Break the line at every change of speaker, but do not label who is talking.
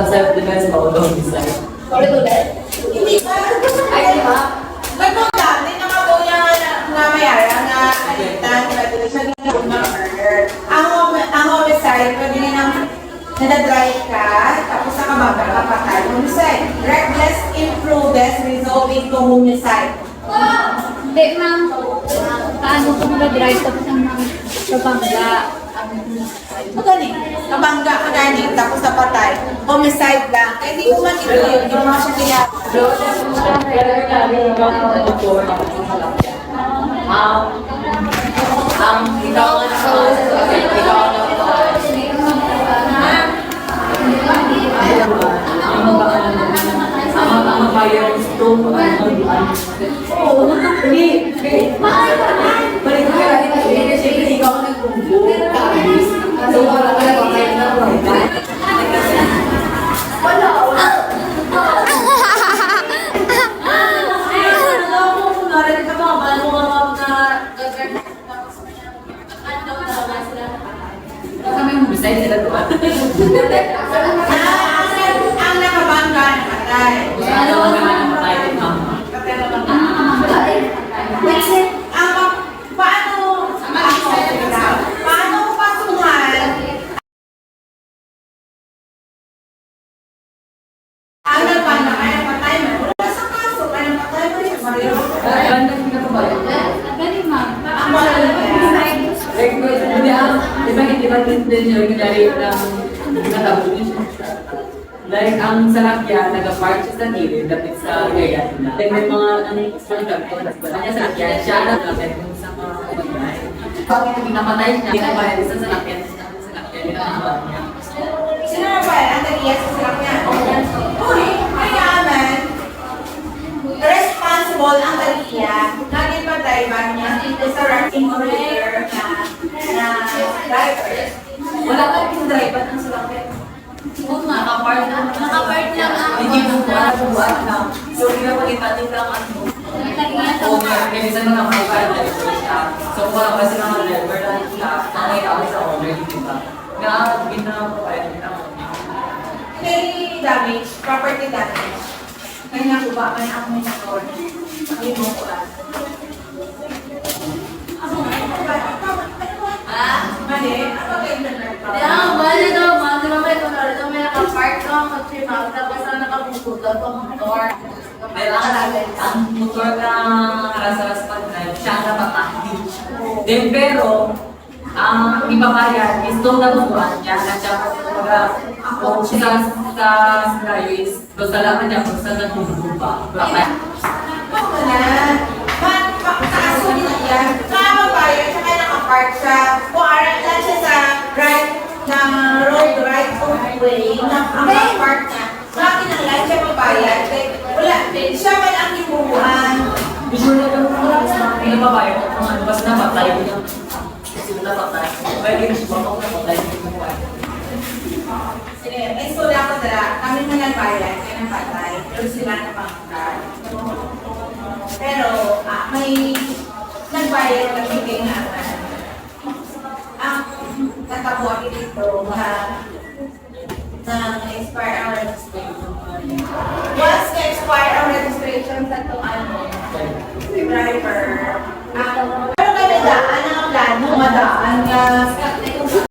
sa self-defense ba o homicide?
Ulit-ulit. Hindi ba? Ay, di ba? Nagpunta, hindi na nga po niya nga mayara nga alitan, siya din na murder. Ang homicide, pwede rin ang nadadrive ka, tapos nakabaga ka patay. Homicide. Reckless imprudence resulting to homicide.
Hindi, ma'am. Paano kung nag-drive tapos ang nabangga?
Magani, kabangga ka gani, tapos napatay. Homicide lang. Kaya hindi ko man ito yun, hindi mo siya kaya.
Ikaw nga ang bayar gusto balik ka rin siyempre ikaw ang nagbubuo kamis so wala ka lang kahit na
Ang nakabangga namatay. Paano mo patungan ang nagbangga ay napatay mo? Wala sa kaso, ay napatay mo rin.
Galing, ma'am.
Ang wala na
like, ang salakyan, nag-park siya sa gilid, dapit sa gaya nila. Like, may mga, kanya salakyan, siya nag-lapit kung sa mga kapagay. Bakit pinapatay niya, pinabayad sa salakyan niya.
Sino na ba? Ang nag-iyak sa salakyan. Uy, mayaman. Responsible ang nag-iyak. Naging pa-driver niya dito sa ranking order na driver.
Wala ka yung driver ng salakyan.
Oo nga, nakapart lang ako.
Hindi mo buwan na. So, pinapalitan din lang ano. Owner, kaya minsan mga mga driver siya. So, wala kasi mga driver na siya, nakakita ako sa owner, di ba? Nga, pinapapayad din ako.
May damage, property damage. Kaya nakuha ka na ako may nakor. Ang limong ko lang. Mali? Ano kayo na-drive?
Kaya, bali daw, ma'am. Di ba may tunod? Ito may nakapark ko, mag-trim-out, tapos ang nakapuputot ko motor.
Ang motor na karas-karas pag-drive, siya ang napatahid. Then, pero, ang ipabayad is doon na tutuan niya na siya kung siya sa scenario is doon sa laman niya kung saan nagbububa.
Ako na. Kaso niya, nakabayan, saka nakapark siya. Kung aral lang siya sa right ng road right of way, ang nakapark niya. Bakit ang lang siya mabayad? Wala, siya man ang kinukuhan.
Usually na lang kung pinababayad ko kung ano, basta napatay ko yung kasi napatay. Pwede yung suba ko napatay ko yung buwan.
Sige, may story ako dala. Kami na nagbayad, kaya nang patay. Pero sila na pangkat. Pero, may nagbayad kami kay naman. Ang natabuha dito na expire ang registration. Once na-expire ang registration sa itong driver, pero kami daan ang plano, madaan nga